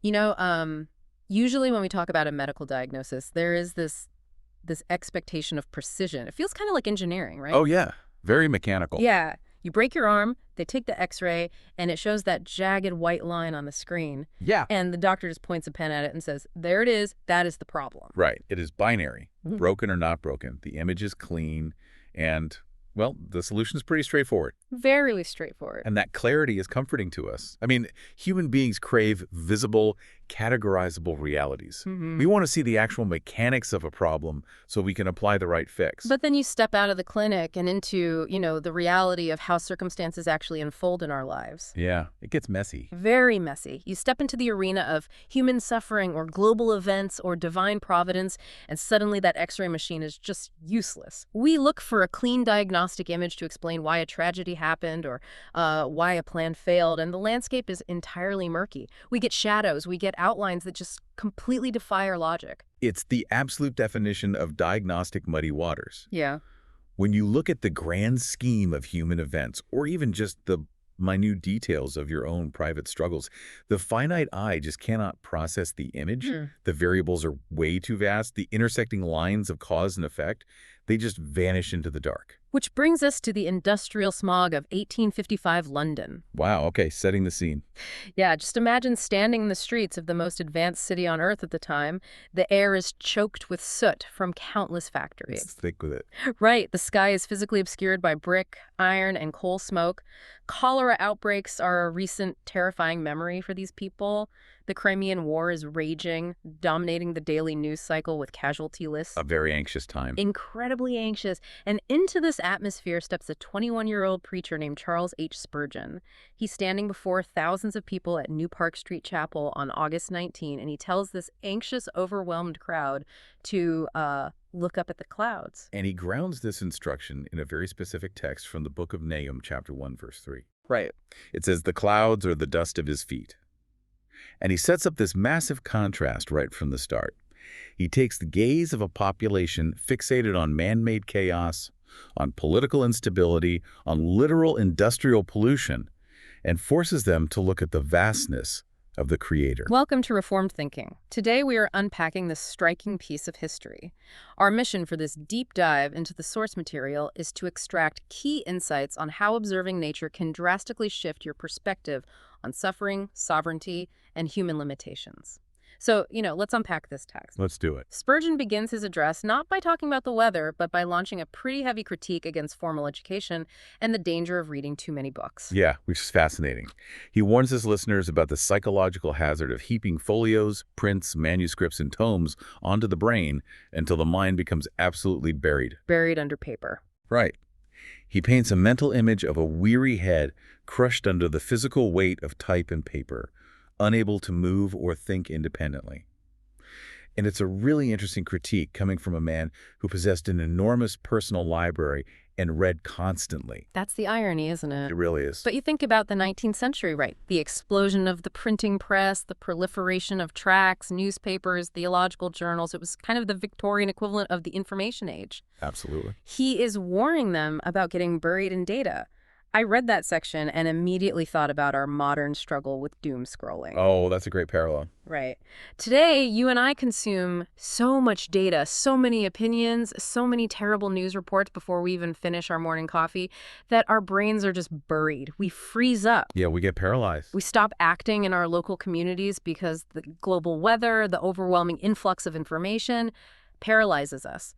You know, usually when we talk about a medical diagnosis, there is this expectation of precision. It feels kind of like engineering, right? Oh, yeah. Very mechanical. Yeah. You break your arm, they take the x-ray, and it shows that jagged white line on the screen. Yeah. And the doctor just points a pen at it and says, there it is, that is the problem. Right. It is binary, Mhm. broken or not broken. The image is clean, and, well, the solution is pretty straightforward. Very straightforward. And that clarity is comforting to us. I mean, human beings crave visible, categorizable realities. Mhm. We want to see the actual mechanics of a problem so we can apply the right fix. But then you step out of the clinic and into, the reality of how circumstances actually unfold in our lives. Yeah, it gets messy. Very messy. You step into the arena of human suffering or global events or divine providence, and suddenly that x-ray machine is just useless. We look for a clean diagnostic image to explain why a tragedy happened or why a plan failed, and the landscape is entirely murky. We get shadows, we get outlines that just completely defy our logic. It's the absolute definition of diagnostic muddy waters. Yeah. When you look at the grand scheme of human events, or even just the minute details of your own private struggles, the finite eye just cannot process the image. The variables are way too vast. The intersecting lines of cause and effect, they just vanish into the dark. Which brings us to the industrial smog of 1855 London. Wow, okay, setting the scene. Yeah, just imagine standing in the streets of the most advanced city on Earth at the time. The air is choked with soot from countless factories. Let's stick with it. Right, the sky is physically obscured by brick, iron, and coal smoke. Cholera outbreaks are a recent terrifying memory for these people. The Crimean War is raging, dominating the daily news cycle with casualty lists. A very anxious time. Incredibly anxious. And into this atmosphere steps a 21-year-old preacher named Charles H. Spurgeon. He's standing before thousands of people at New Park Street Chapel on August 19, and he tells this anxious, overwhelmed crowd to look up at the clouds. And he grounds this instruction in a very specific text from the book of Nahum, chapter 1, verse 3. Right. It says, "The clouds are the dust of his feet." And he sets up this massive contrast right from the start. He takes the gaze of a population fixated on man-made chaos, on political instability, on literal industrial pollution, and forces them to look at the vastness of the Creator. Welcome to Reformed Thinking. Today we are unpacking this striking piece of history. Our mission for this deep dive into the source material is to extract key insights on how observing nature can drastically shift your perspective on suffering, sovereignty, and human limitations. So, let's unpack this text. Let's do it. Spurgeon begins his address not by talking about the weather, but by launching a pretty heavy critique against formal education and the danger of reading too many books. Yeah, which is fascinating. He warns his listeners about the psychological hazard of heaping folios, prints, manuscripts, and tomes onto the brain until the mind becomes absolutely buried. Buried under paper. Right. He paints a mental image of a weary head crushed under the physical weight of type and paper, unable to move or think independently. And it's a really interesting critique coming from a man who possessed an enormous personal library and read constantly. That's the irony, isn't it? It really is. But you think about the 19th century, right? The explosion of the printing press, the proliferation of tracts, newspapers, theological journals. It was kind of the Victorian equivalent of the information age. Absolutely. He is warning them about getting buried in data. I read that section and immediately thought about our modern struggle with doom scrolling. Oh, that's a great parallel. Right. Today, you and I consume so much data, so many opinions, so many terrible news reports before we even finish our morning coffee that our brains are just buried. We freeze up. Yeah, we get paralyzed. We stop acting in our local communities because the global weather, the overwhelming influx of information paralyzes us.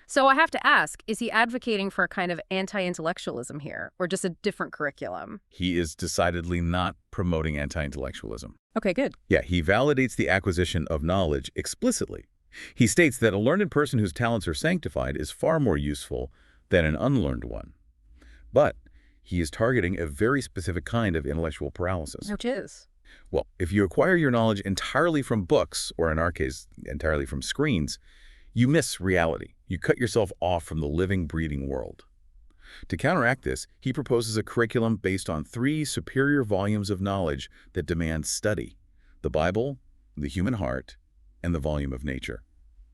So I have to ask, is he advocating for a kind of anti-intellectualism here, or just a different curriculum? He is decidedly not promoting anti-intellectualism. Okay, good. Yeah, he validates the acquisition of knowledge explicitly. He states that a learned person whose talents are sanctified is far more useful than an unlearned one. But he is targeting a very specific kind of intellectual paralysis. Which is? Well, if you acquire your knowledge entirely from books, or in our case, entirely from screens, you miss reality. You cut yourself off from the living, breathing world. To counteract this, he proposes a curriculum based on 3 superior volumes of knowledge that demand study: the Bible, the human heart, and the volume of nature.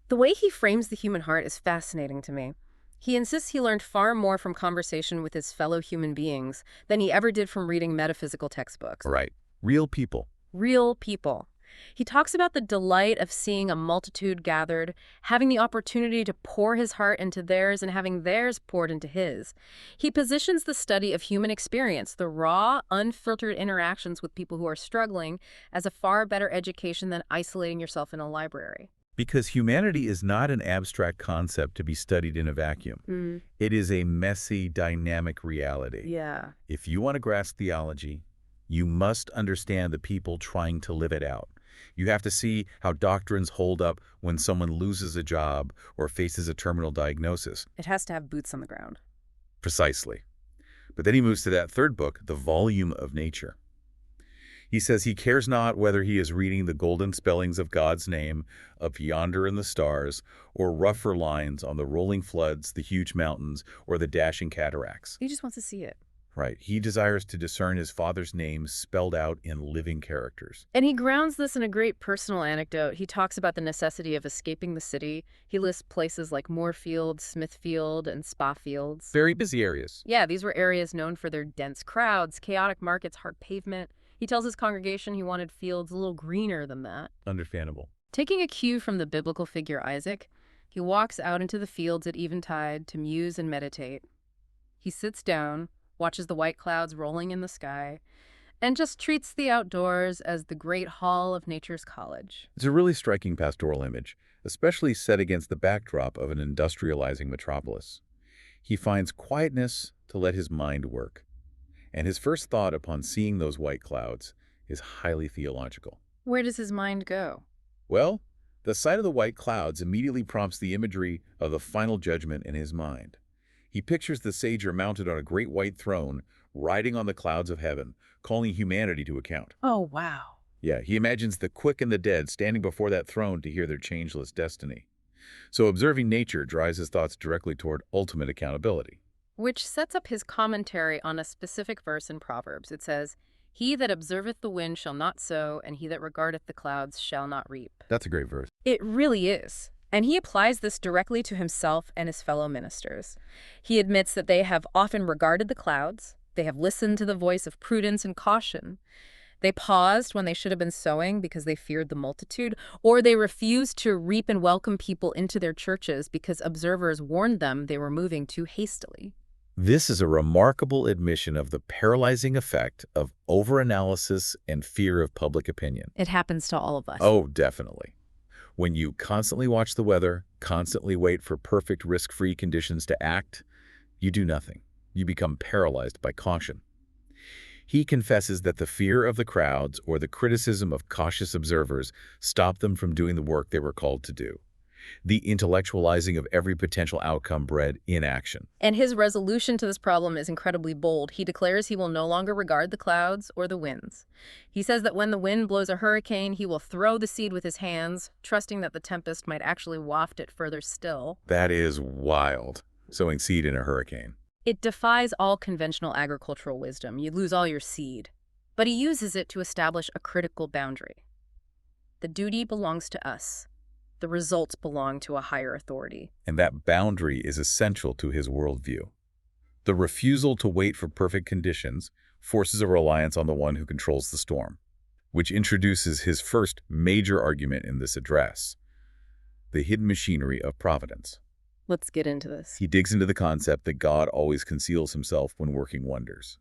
The way he frames the human heart is fascinating to me. He insists he learned far more from conversation with his fellow human beings than he ever did from reading metaphysical textbooks. Right. Real people. Real people. He talks about the delight of seeing a multitude gathered, having the opportunity to pour his heart into theirs and having theirs poured into his. He positions the study of human experience, the raw, unfiltered interactions with people who are struggling, as a far better education than isolating yourself in a library. Because humanity is not an abstract concept to be studied in a vacuum. It is a messy, dynamic reality. Yeah. If you want to grasp theology, you must understand the people trying to live it out. You have to see how doctrines hold up when someone loses a job or faces a terminal diagnosis. It has to have boots on the ground. Precisely. But then he moves to that third book, The Volume of Nature. He says he cares not whether he is reading the golden spellings of God's name up yonder in the stars, or rougher lines on the rolling floods, the huge mountains, or the dashing cataracts. He just wants to see it. Right. He desires to discern his Father's name spelled out in living characters. And he grounds this in a great personal anecdote. He talks about the necessity of escaping the city. He lists places like Moorfield, Smithfield, and Spa Fields. Very busy areas. Yeah, these were areas known for their dense crowds, chaotic markets, hard pavement. He tells his congregation he wanted fields a little greener than that. Understandable. Taking a cue from the biblical figure Isaac, he walks out into the fields at eventide to muse and meditate. He sits down, watches the white clouds rolling in the sky, and just treats the outdoors as the great hall of nature's college. It's a really striking pastoral image, especially set against the backdrop of an industrializing metropolis. He finds quietness to let his mind work. And his first thought upon seeing those white clouds is highly theological. Where does his mind go? Well, the sight of the white clouds immediately prompts the imagery of the final judgment in his mind. He pictures the Savior mounted on a great white throne, riding on the clouds of heaven, calling humanity to account. Oh, wow. Yeah, he imagines the quick and the dead standing before that throne to hear their changeless destiny. So observing nature drives his thoughts directly toward ultimate accountability. Which sets up his commentary on a specific verse in Proverbs. It says, "He that observeth the wind shall not sow, and he that regardeth the clouds shall not reap." That's a great verse. It really is. And he applies this directly to himself and his fellow ministers. He admits that they have often regarded the clouds, they have listened to the voice of prudence and caution. They paused when they should have been sowing because they feared the multitude, or they refused to reap and welcome people into their churches because observers warned them they were moving too hastily. This is a remarkable admission of the paralyzing effect of overanalysis and fear of public opinion. It happens to all of us. Oh, definitely. When you constantly watch the weather, constantly wait for perfect risk-free conditions to act, you do nothing. You become paralyzed by caution. He confesses that the fear of the crowds or the criticism of cautious observers stopped them from doing the work they were called to do. The intellectualizing of every potential outcome bred inaction. And his resolution to this problem is incredibly bold. He declares he will no longer regard the clouds or the winds. He says that when the wind blows a hurricane, he will throw the seed with his hands, trusting that the tempest might actually waft it further still. That is wild, sowing seed in a hurricane. It defies all conventional agricultural wisdom. You lose all your seed. But he uses it to establish a critical boundary. The duty belongs to us. The results belong to a higher authority. And that boundary is essential to his worldview. The refusal to wait for perfect conditions forces a reliance on the one who controls the storm, which introduces his first major argument in this address, the hidden machinery of providence. Let's get into this. He digs into the concept that God always conceals himself when working wonders.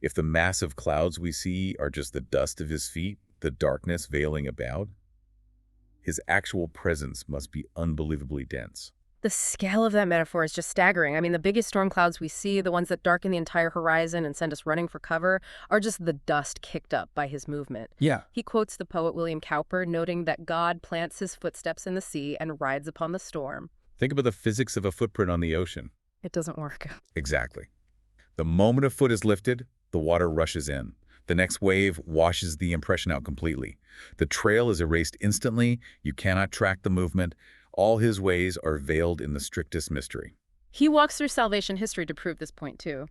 If the massive clouds we see are just the dust of his feet, the darkness veiling about, his actual presence must be unbelievably dense. The scale of that metaphor is just staggering. I mean, the biggest storm clouds we see, the ones that darken the entire horizon and send us running for cover, are just the dust kicked up by his movement. Yeah. He quotes the poet William Cowper, noting that God plants his footsteps in the sea and rides upon the storm. Think about the physics of a footprint on the ocean. It doesn't work. Exactly. The moment a foot is lifted, the water rushes in. The next wave washes the impression out completely. The trail is erased instantly. You cannot track the movement. All his ways are veiled in the strictest mystery. He walks through salvation history to prove this point, too.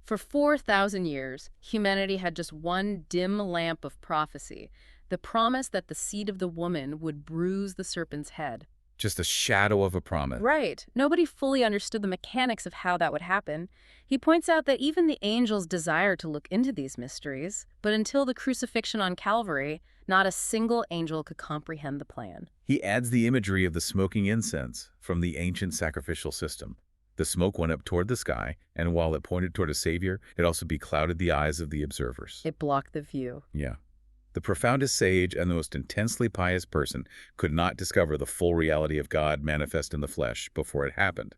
For 4,000 years, humanity had just one dim lamp of prophecy, the promise that the seed of the woman would bruise the serpent's head. just a shadow of a promise. Right. Nobody fully understood the mechanics of how that would happen. He points out that even the angels desire to look into these mysteries, but until the crucifixion on Calvary, not a single angel could comprehend the plan. He adds the imagery of the smoking incense from the ancient sacrificial system. The smoke went up toward the sky, and while it pointed toward a savior, it also beclouded the eyes of the observers. It blocked the view. Yeah. The profoundest sage and the most intensely pious person could not discover the full reality of God manifest in the flesh before it happened.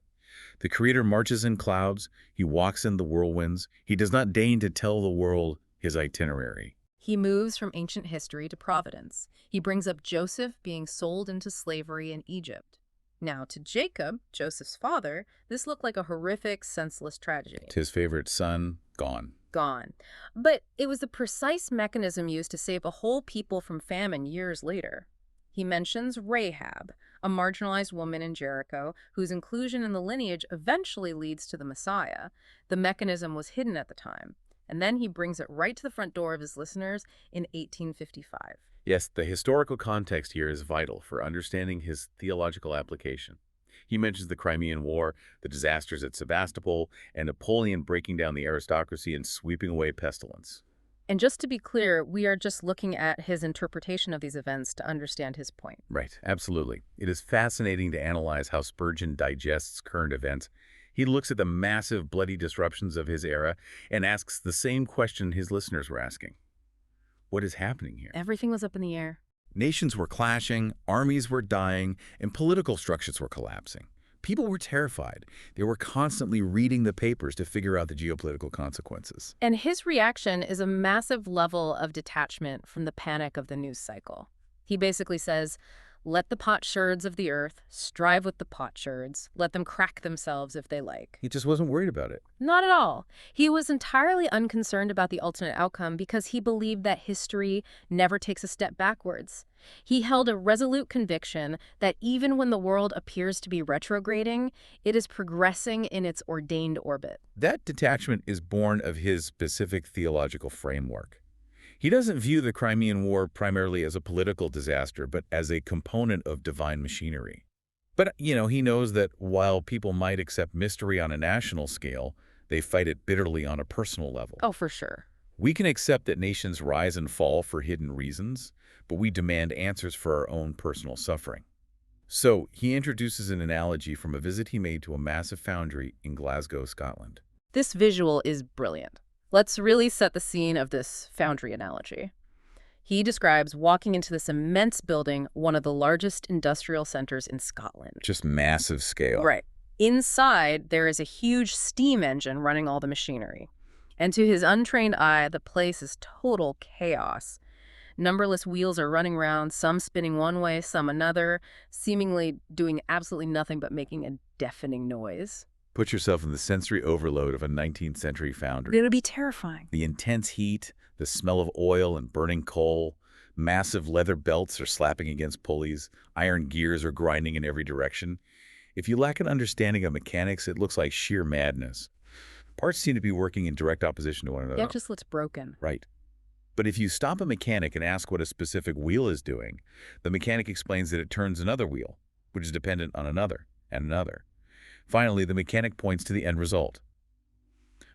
The Creator marches in clouds, he walks in the whirlwinds, he does not deign to tell the world his itinerary. He moves from ancient history to providence. He brings up Joseph being sold into slavery in Egypt. Now, to Jacob, Joseph's father, this looked like a horrific, senseless tragedy. His favorite son, gone. Gone. But it was the precise mechanism used to save a whole people from famine years later. He mentions Rahab, a marginalized woman in Jericho whose inclusion in the lineage eventually leads to the Messiah. The mechanism was hidden at the time. And then he brings it right to the front door of his listeners in 1855. Yes, the historical context here is vital for understanding his theological application. He mentions the Crimean War, the disasters at Sebastopol, and Napoleon breaking down the aristocracy and sweeping away pestilence. And just to be clear, we are just looking at his interpretation of these events to understand his point. Right, absolutely. It is fascinating to analyze how Spurgeon digests current events. He looks at the massive, bloody disruptions of his era and asks the same question his listeners were asking. What is happening here? Everything was up in the air. Nations were clashing, armies were dying, and political structures were collapsing. People were terrified. They were constantly reading the papers to figure out the geopolitical consequences. And his reaction is a massive level of detachment from the panic of the news cycle. He basically says, let the potsherds of the earth strive with the potsherds. Let them crack themselves if they like. He just wasn't worried about it. Not at all. He was entirely unconcerned about the ultimate outcome because he believed that history never takes a step backwards. He held a resolute conviction that even when the world appears to be retrograding, it is progressing in its ordained orbit. That detachment is born of his specific theological framework. He doesn't view the Crimean War primarily as a political disaster, but as a component of divine machinery. But, he knows that while people might accept mystery on a national scale, they fight it bitterly on a personal level. Oh, for sure. We can accept that nations rise and fall for hidden reasons, but we demand answers for our own personal suffering. So, he introduces an analogy from a visit he made to a massive foundry in Glasgow, Scotland. This visual is brilliant. Let's really set the scene of this foundry analogy. He describes walking into this immense building, one of the largest industrial centers in Scotland. Just massive scale. Right. Inside, there is a huge steam engine running all the machinery. And to his untrained eye, the place is total chaos. Numberless wheels are running around, some spinning one way, some another, seemingly doing absolutely nothing but making a deafening noise. Put yourself in the sensory overload of a 19th century foundry. It would be terrifying. The intense heat, the smell of oil and burning coal, massive leather belts are slapping against pulleys, iron gears are grinding in every direction. If you lack an understanding of mechanics, it looks like sheer madness. Parts seem to be working in direct opposition to one another. Yeah, it just looks broken. Right. But if you stop a mechanic and ask what a specific wheel is doing, the mechanic explains that it turns another wheel, which is dependent on another and another. Finally, the mechanic points to the end result.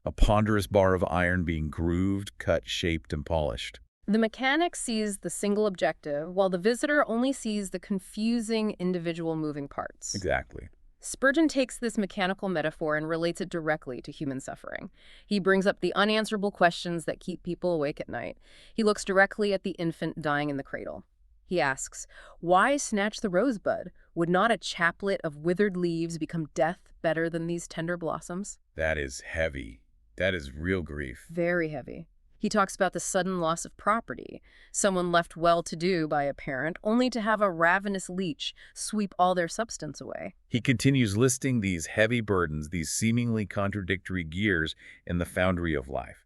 A ponderous bar of iron being grooved, cut, shaped, and polished. The mechanic sees the single objective, while the visitor only sees the confusing individual moving parts. Exactly. Spurgeon takes this mechanical metaphor and relates it directly to human suffering. He brings up the unanswerable questions that keep people awake at night. He looks directly at the infant dying in the cradle. He asks, why snatch the rosebud? Would not a chaplet of withered leaves become death better than these tender blossoms? That is heavy. That is real grief. Very heavy. He talks about the sudden loss of property, someone left well-to-do by a parent, only to have a ravenous leech sweep all their substance away. He continues listing these heavy burdens, these seemingly contradictory gears in the foundry of life.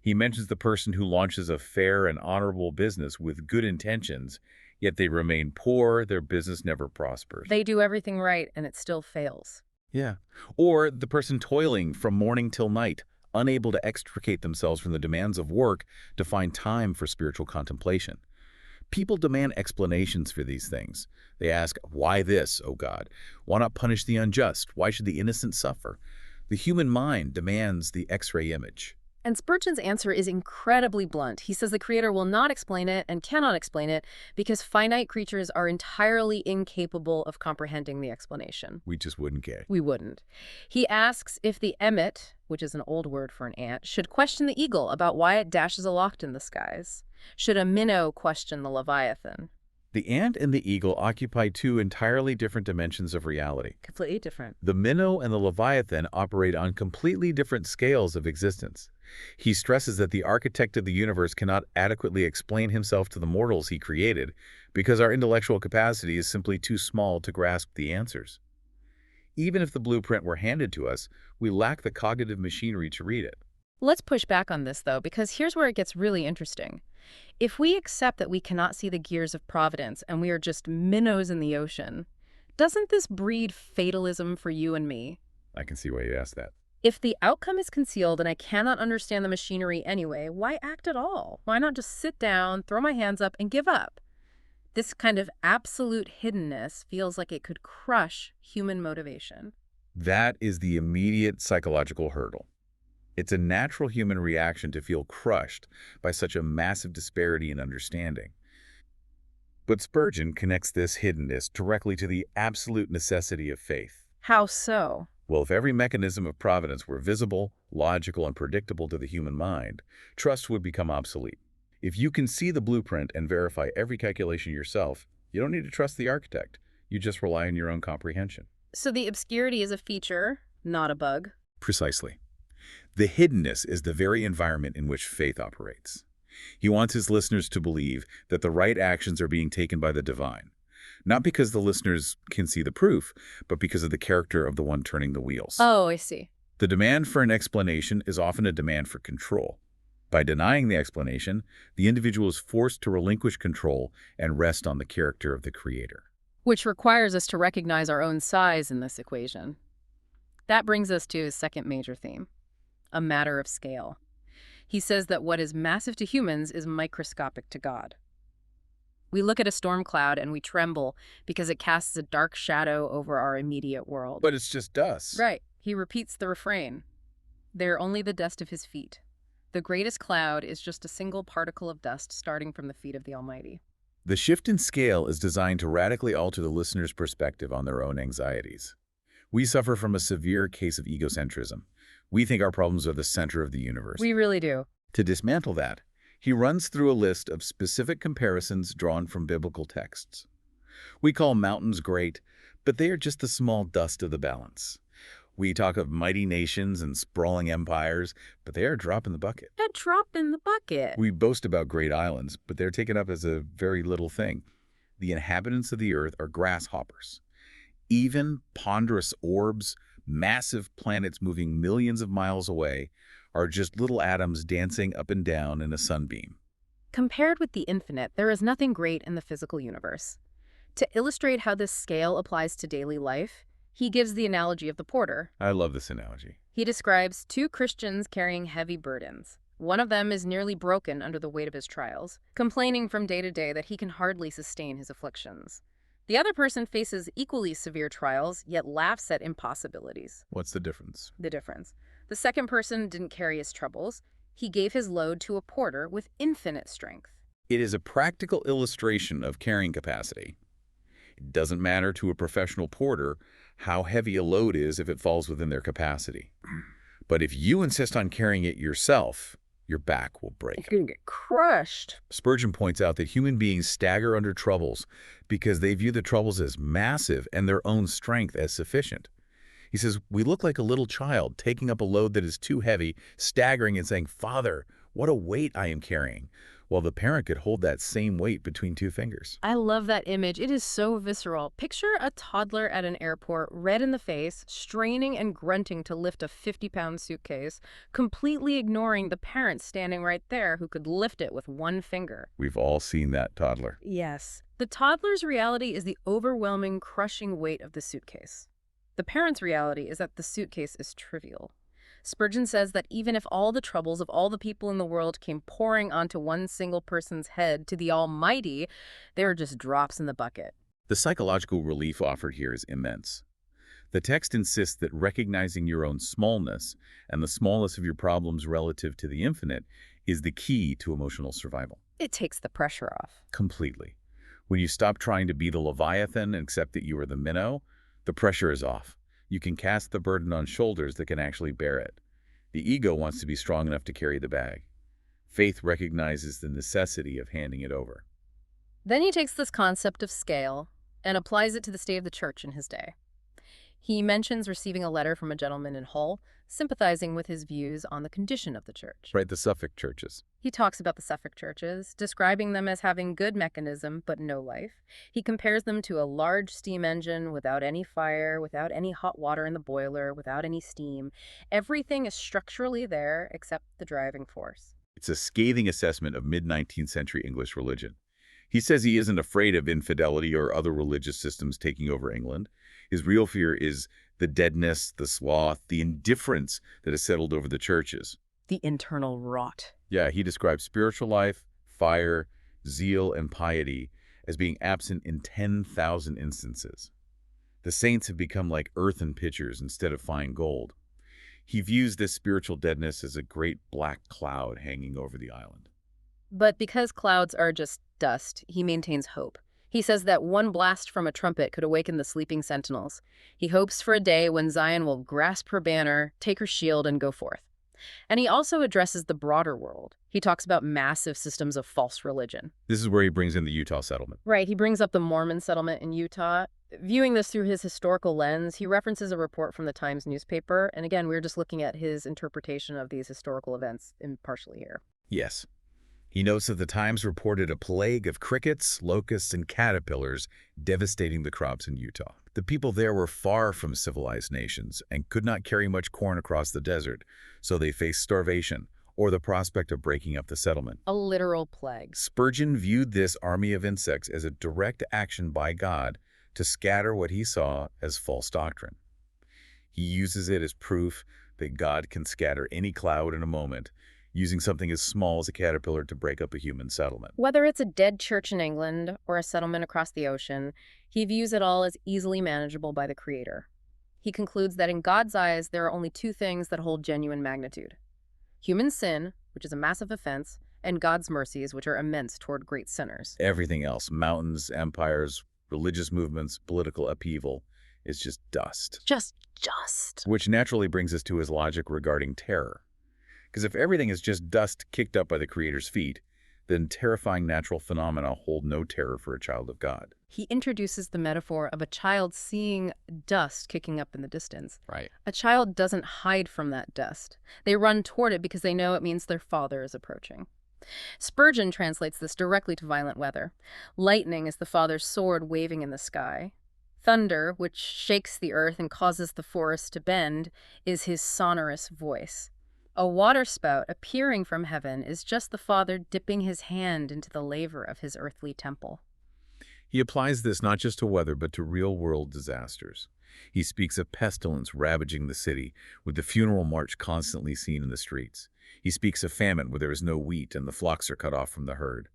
He mentions the person who launches a fair and honorable business with good intentions, yet they remain poor, their business never prospers. They do everything right, and it still fails. Yeah. Or the person toiling from morning till night, unable to extricate themselves from the demands of work to find time for spiritual contemplation. People demand explanations for these things. They ask, why this, O God? Why not punish the unjust? Why should the innocent suffer? The human mind demands the X-ray image. And Spurgeon's answer is incredibly blunt. He says the Creator will not explain it and cannot explain it because finite creatures are entirely incapable of comprehending the explanation. We just wouldn't get. We wouldn't. He asks if the emmet, which is an old word for an ant, should question the eagle about why it dashes aloft in the skies. Should a minnow question the leviathan? The ant and the eagle occupy two entirely different dimensions of reality. Completely different. The minnow and the leviathan operate on completely different scales of existence. He stresses that the architect of the universe cannot adequately explain himself to the mortals he created because our intellectual capacity is simply too small to grasp the answers. Even if the blueprint were handed to us, we lack the cognitive machinery to read it. Let's push back on this, though, because here's where it gets really interesting. If we accept that we cannot see the gears of providence and we are just minnows in the ocean, doesn't this breed fatalism for you and me? I can see why you asked that. If the outcome is concealed and I cannot understand the machinery anyway, why act at all? Why not just sit down, throw my hands up, and give up? This kind of absolute hiddenness feels like it could crush human motivation. That is the immediate psychological hurdle. It's a natural human reaction to feel crushed by such a massive disparity in understanding. But Spurgeon connects this hiddenness directly to the absolute necessity of faith. How so? Well, if every mechanism of providence were visible, logical, and predictable to the human mind, trust would become obsolete. If you can see the blueprint and verify every calculation yourself, you don't need to trust the architect. You just rely on your own comprehension. So the obscurity is a feature, not a bug. Precisely. The hiddenness is the very environment in which faith operates. He wants his listeners to believe that the right actions are being taken by the divine, not because the listeners can see the proof, but because of the character of the one turning the wheels. Oh, I see. The demand for an explanation is often a demand for control. By denying the explanation, the individual is forced to relinquish control and rest on the character of the Creator. Which requires us to recognize our own size in this equation. That brings us to his second major theme, a matter of scale. He says that what is massive to humans is microscopic to God. We look at a storm cloud and we tremble because it casts a dark shadow over our immediate world. But it's just dust. Right. He repeats the refrain. They're only the dust of his feet. The greatest cloud is just a single particle of dust starting from the feet of the Almighty. The shift in scale is designed to radically alter the listener's perspective on their own anxieties. We suffer from a severe case of egocentrism. We think our problems are the center of the universe. We really do. To dismantle that, he runs through a list of specific comparisons drawn from biblical texts. We call mountains great, but they are just the small dust of the balance. We talk of mighty nations and sprawling empires, but they are a drop in the bucket. A drop in the bucket. We boast about great islands, but they're taken up as a very little thing. The inhabitants of the earth are grasshoppers. Even ponderous orbs, massive planets moving millions of miles away, are just little atoms dancing up and down in a sunbeam. Compared with the infinite, there is nothing great in the physical universe. To illustrate how this scale applies to daily life, he gives the analogy of the porter. I love this analogy. He describes two Christians carrying heavy burdens. One of them is nearly broken under the weight of his trials, complaining from day to day that he can hardly sustain his afflictions. The other person faces equally severe trials, yet laughs at impossibilities. What's the difference? The difference. The second person didn't carry his troubles. He gave his load to a porter with infinite strength. It is a practical illustration of carrying capacity. It doesn't matter to a professional porter how heavy a load is if it falls within their capacity. But if you insist on carrying it yourself, your back will break. It's going to get crushed. Spurgeon points out that human beings stagger under troubles because they view the troubles as massive and their own strength as sufficient. He says, we look like a little child taking up a load that is too heavy, staggering and saying, "Father, what a weight I am carrying," while the parent could hold that same weight between two fingers. I love that image. It is so visceral. Picture a toddler at an airport, red in the face, straining and grunting to lift a 50-pound suitcase, completely ignoring the parent standing right there who could lift it with one finger. We've all seen that toddler. Yes. The toddler's reality is the overwhelming, crushing weight of the suitcase. The parent's reality is that the suitcase is trivial. Spurgeon says that even if all the troubles of all the people in the world came pouring onto one single person's head to the Almighty, they are just drops in the bucket. The psychological relief offered here is immense. The text insists that recognizing your own smallness and the smallness of your problems relative to the infinite is the key to emotional survival. It takes the pressure off. Completely. When you stop trying to be the Leviathan and accept that you are the minnow, the pressure is off. You can cast the burden on shoulders that can actually bear it. The ego wants to be strong enough to carry the bag. Faith recognizes the necessity of handing it over. Then he takes this concept of scale and applies it to the state of the church in his day. He mentions receiving a letter from a gentleman in Hull, sympathizing with his views on the condition of the church. Right, the Suffolk churches. He talks about the Suffolk churches, describing them as having good mechanism but no life. He compares them to a large steam engine without any fire, without any hot water in the boiler, without any steam. Everything is structurally there except the driving force. It's a scathing assessment of mid-19th century English religion. He says he isn't afraid of infidelity or other religious systems taking over England. His real fear is the deadness, the sloth, the indifference that has settled over the churches. The internal rot. Yeah, he describes spiritual life, fire, zeal, and piety as being absent in 10,000 instances. The saints have become like earthen pitchers instead of fine gold. He views this spiritual deadness as a great black cloud hanging over the island. But because clouds are just dust, he maintains hope. He says that one blast from a trumpet could awaken the sleeping sentinels. He hopes for a day when Zion will grasp her banner, take her shield, and go forth. And he also addresses the broader world. He talks about massive systems of false religion. This is where he brings in the Utah settlement. Right, he brings up the Mormon settlement in Utah. Viewing this through his historical lens, he references a report from the Times newspaper. And again, we're just looking at his interpretation of these historical events impartially here. Yes. He notes that the Times reported a plague of crickets, locusts, and caterpillars devastating the crops in Utah. The people there were far from civilized nations and could not carry much corn across the desert, so they faced starvation or the prospect of breaking up the settlement. A literal plague. Spurgeon viewed this army of insects as a direct action by God to scatter what he saw as false doctrine. He uses it as proof that God can scatter any cloud in a moment, using something as small as a caterpillar to break up a human settlement. Whether it's a dead church in England or a settlement across the ocean, he views it all as easily manageable by the Creator. He concludes that in God's eyes, there are only two things that hold genuine magnitude: human sin, which is a massive offense, and God's mercies, which are immense toward great sinners. Everything else, mountains, empires, religious movements, political upheaval, is just dust. Just dust. Which naturally brings us to his logic regarding terror. Because if everything is just dust kicked up by the Creator's feet, then terrifying natural phenomena hold no terror for a child of God. He introduces the metaphor of a child seeing dust kicking up in the distance. Right. A child doesn't hide from that dust. They run toward it because they know it means their father is approaching. Spurgeon translates this directly to violent weather. Lightning is the father's sword waving in the sky. Thunder, which shakes the earth and causes the forest to bend, is his sonorous voice. A waterspout appearing from heaven is just the Father dipping his hand into the laver of his earthly temple. He applies this not just to weather, but to real-world disasters. He speaks of pestilence ravaging the city, with the funeral march constantly seen in the streets. He speaks of famine where there is no wheat and the flocks are cut off from the herd.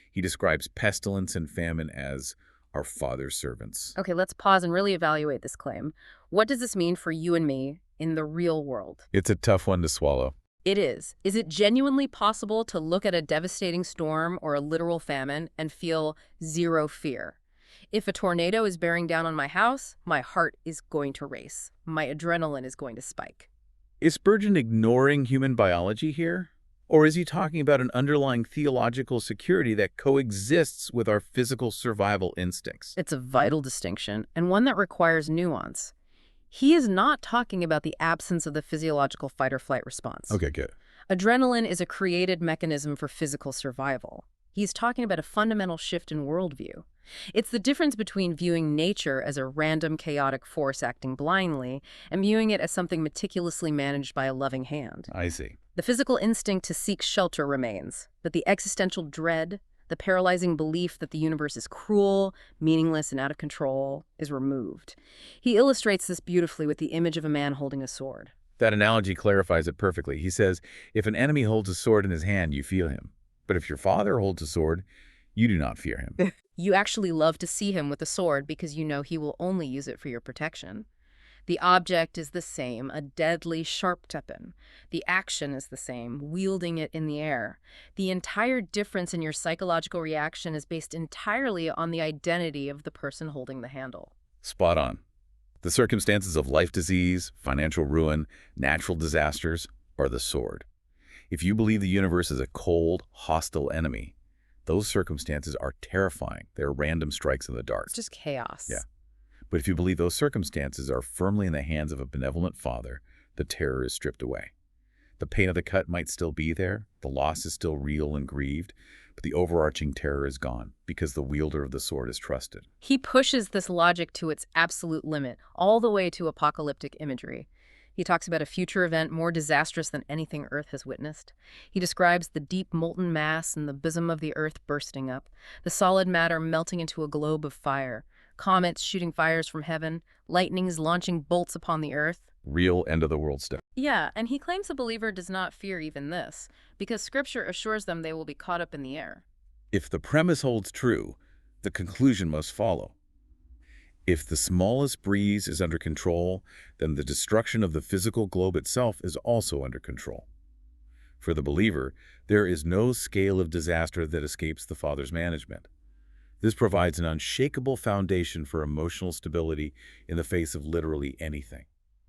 He describes pestilence and famine as our Father's servants. Okay, let's pause and really evaluate this claim. What does this mean for you and me in the real world? It's a tough one to swallow. It is. Is it genuinely possible to look at a devastating storm or a literal famine and feel zero fear? If a tornado is bearing down on my house, my heart is going to race. My adrenaline is going to spike. Is Spurgeon ignoring human biology here? Or is he talking about an underlying theological security that coexists with our physical survival instincts? It's a vital distinction, and one that requires nuance. He is not talking about the absence of the physiological fight-or-flight response. Okay, good. Adrenaline is a created mechanism for physical survival. He's talking about a fundamental shift in worldview. It's the difference between viewing nature as a random, chaotic force acting blindly and viewing it as something meticulously managed by a loving hand. I see. The physical instinct to seek shelter remains, but the existential dread, the paralyzing belief that the universe is cruel, meaningless, and out of control, is removed. He illustrates this beautifully with the image of a man holding a sword. That analogy clarifies it perfectly. He says, if an enemy holds a sword in his hand, you fear him. But if your father holds a sword, you do not fear him. You actually love to see him with a sword because you know he will only use it for your protection. The object is the same, a deadly sharp weapon. The action is the same, wielding it in the air. The entire difference in your psychological reaction is based entirely on the identity of the person holding the handle. Spot on. The circumstances of life disease, financial ruin, natural disasters are the sword. If you believe the universe is a cold, hostile enemy, those circumstances are terrifying. They're random strikes in the dark. It's just chaos. Yeah. But if you believe those circumstances are firmly in the hands of a benevolent father, the terror is stripped away. The pain of the cut might still be there, the loss is still real and grieved, but the overarching terror is gone because the wielder of the sword is trusted. He pushes this logic to its absolute limit, all the way to apocalyptic imagery. He talks about a future event more disastrous than anything Earth has witnessed. He describes the deep molten mass in the bosom of the Earth bursting up, the solid matter melting into a globe of fire, comets shooting fires from heaven, lightnings launching bolts upon the Earth. Real end-of-the-world stuff. Yeah, and he claims a believer does not fear even this, because Scripture assures them they will be caught up in the air. If the premise holds true, the conclusion must follow. If the smallest breeze is under control, then the destruction of the physical globe itself is also under control. For the believer, there is no scale of disaster that escapes the Father's management. This provides an unshakable foundation for emotional stability in the face of literally anything.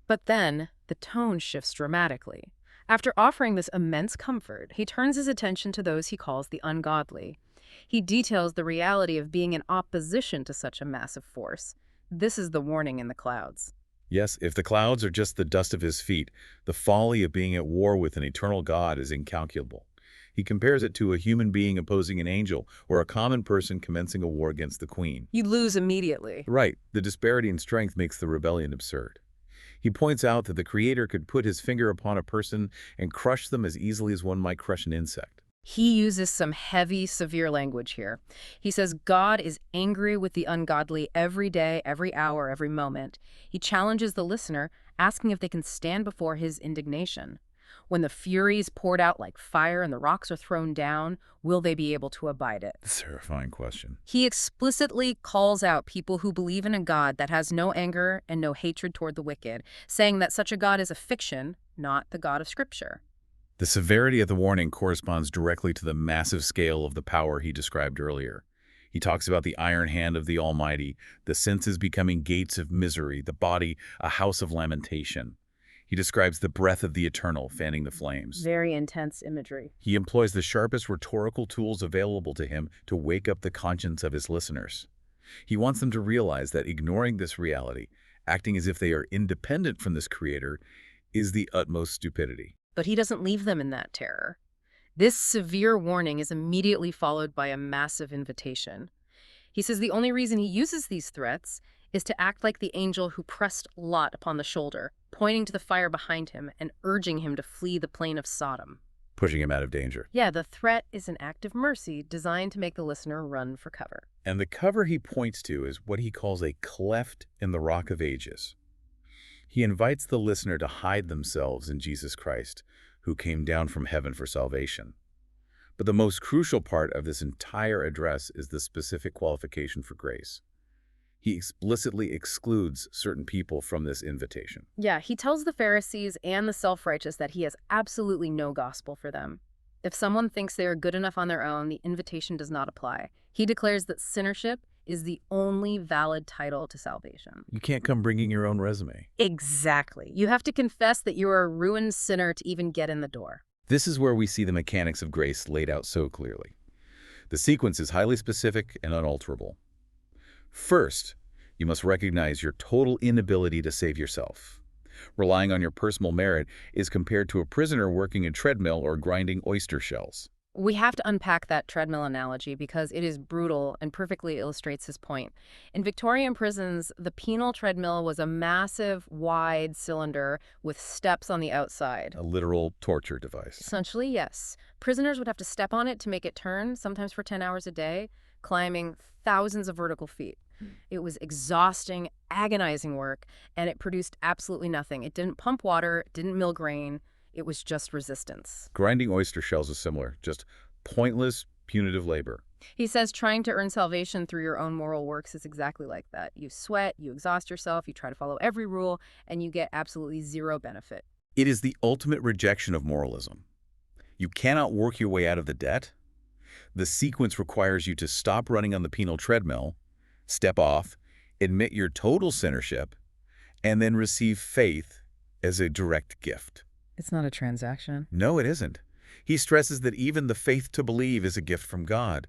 But then, the tone shifts dramatically. After offering this immense comfort, he turns his attention to those he calls the ungodly. He details the reality of being in opposition to such a massive force. This is the warning in the clouds. Yes, if the clouds are just the dust of his feet, the folly of being at war with an eternal God is incalculable. He compares it to a human being opposing an angel or a common person commencing a war against the queen. You lose immediately. Right, the disparity in strength makes the rebellion absurd. He points out that the Creator could put his finger upon a person and crush them as easily as one might crush an insect. He uses some heavy, severe language here. He says God is angry with the ungodly every day, every hour, every moment. He challenges the listener, asking if they can stand before his indignation. When the fury is poured out like fire and the rocks are thrown down, will they be able to abide it? Terrifying question. He explicitly calls out people who believe in a God that has no anger and no hatred toward the wicked, saying that such a God is a fiction, not the God of Scripture. The severity of the warning corresponds directly to the massive scale of the power he described earlier. He talks about the iron hand of the Almighty, the senses becoming gates of misery, the body a house of lamentation. He describes the breath of the eternal fanning the flames. Very intense imagery. He employs the sharpest rhetorical tools available to him to wake up the conscience of his listeners. He wants them to realize that ignoring this reality, acting as if they are independent from this Creator, is the utmost stupidity. But he doesn't leave them in that terror. This severe warning is immediately followed by a massive invitation. He says the only reason he uses these threats is to act like the angel who pressed Lot upon the shoulder, pointing to the fire behind him and urging him to flee the plain of Sodom. Pushing him out of danger. Yeah, the threat is an act of mercy designed to make the listener run for cover. And the cover he points to is what he calls a cleft in the rock of ages. He invites the listener to hide themselves in Jesus Christ, who came down from heaven for salvation. But the most crucial part of this entire address is the specific qualification for grace. He explicitly excludes certain people from this invitation. Yeah, he tells the Pharisees and the self-righteous that he has absolutely no gospel for them. If someone thinks they are good enough on their own, the invitation does not apply. He declares that sinnership is the only valid title to salvation. You can't come bringing your own resume. Exactly. You have to confess that you are a ruined sinner to even get in the door. This is where we see the mechanics of grace laid out so clearly. The sequence is highly specific and unalterable. First, you must recognize your total inability to save yourself. Relying on your personal merit is compared to a prisoner working a treadmill or grinding oyster shells. We have to unpack that treadmill analogy because it is brutal and perfectly illustrates his point. In Victorian prisons, the penal treadmill was a massive, wide cylinder with steps on the outside. A literal torture device. Essentially, yes. Prisoners would have to step on it to make it turn, sometimes for 10 hours a day. climbing thousands of vertical feet. It was exhausting, agonizing work, and it produced absolutely nothing. It didn't pump water, it didn't mill grain. It was just resistance. Grinding oyster shells is similar, just pointless, punitive labor. He says trying to earn salvation through your own moral works is exactly like that. You sweat, you exhaust yourself, you try to follow every rule, and you get absolutely zero benefit. It is the ultimate rejection of moralism. You cannot work your way out of the debt. The sequence requires you to stop running on the penal treadmill, step off, admit your total sinnership, and then receive faith as a direct gift. It's not a transaction. No, it isn't. He stresses that even the faith to believe is a gift from God.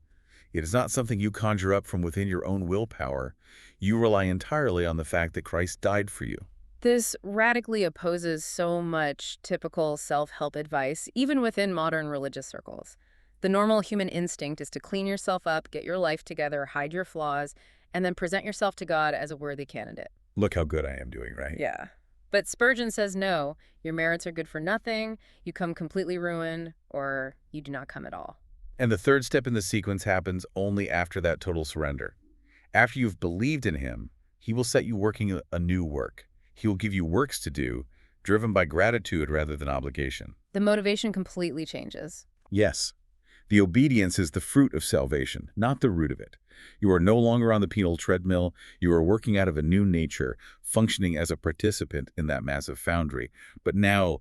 It is not something you conjure up from within your own willpower. You rely entirely on the fact that Christ died for you. This radically opposes so much typical self-help advice, even within modern religious circles. The normal human instinct is to clean yourself up, get your life together, hide your flaws, and then present yourself to God as a worthy candidate. Look how good I am doing, right? Yeah. But Spurgeon says no, your merits are good for nothing, you come completely ruined, or you do not come at all. And the third step in the sequence happens only after that total surrender. After you've believed in him, he will set you working a new work. He will give you works to do, driven by gratitude rather than obligation. The motivation completely changes. Yes, the obedience is the fruit of salvation, not the root of it. You are no longer on the penal treadmill. You are working out of a new nature, functioning as a participant in that massive foundry. But now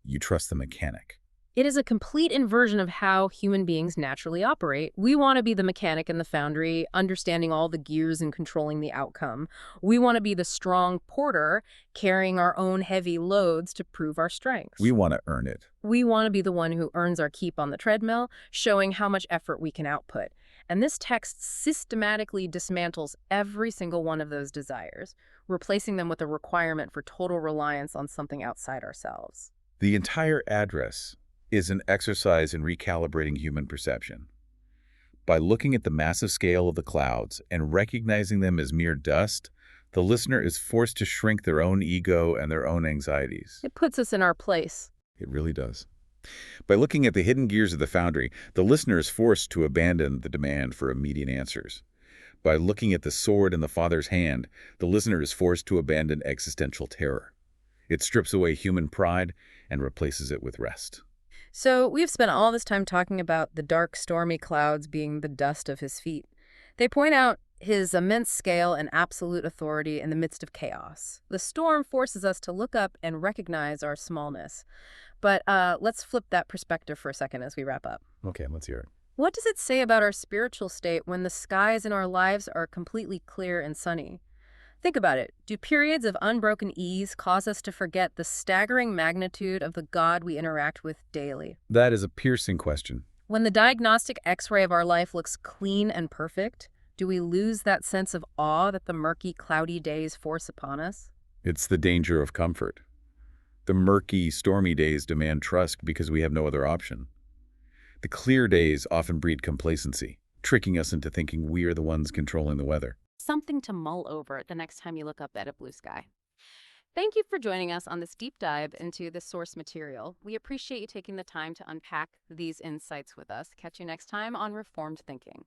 you trust the mechanic. It is a complete inversion of how human beings naturally operate. We want to be the mechanic in the foundry, understanding all the gears and controlling the outcome. We want to be the strong porter, carrying our own heavy loads to prove our strengths. We want to earn it. We want to be the one who earns our keep on the treadmill, showing how much effort we can output. And this text systematically dismantles every single one of those desires, replacing them with a requirement for total reliance on something outside ourselves. The entire address is an exercise in recalibrating human perception. By looking at the massive scale of the clouds and recognizing them as mere dust, the listener is forced to shrink their own ego and their own anxieties. It puts us in our place. It really does. By looking at the hidden gears of the foundry, the listener is forced to abandon the demand for immediate answers. By looking at the sword in the Father's hand, the listener is forced to abandon existential terror. It strips away human pride and replaces it with rest. So we've spent all this time talking about the dark, stormy clouds being the dust of his feet. They point out his immense scale and absolute authority in the midst of chaos. The storm forces us to look up and recognize our smallness. But let's flip that perspective for a second as we wrap up. Okay, let's hear it. What does it say about our spiritual state when the skies in our lives are completely clear and sunny? Think about it. Do periods of unbroken ease cause us to forget the staggering magnitude of the God we interact with daily? That is a piercing question. When the diagnostic X-ray of our life looks clean and perfect, do we lose that sense of awe that the murky, cloudy days force upon us? It's the danger of comfort. The murky, stormy days demand trust because we have no other option. The clear days often breed complacency, tricking us into thinking we are the ones controlling the weather. Something to mull over the next time you look up at a blue sky. Thank you for joining us on this deep dive into the source material. We appreciate you taking the time to unpack these insights with us. Catch you next time on Reformed Thinking.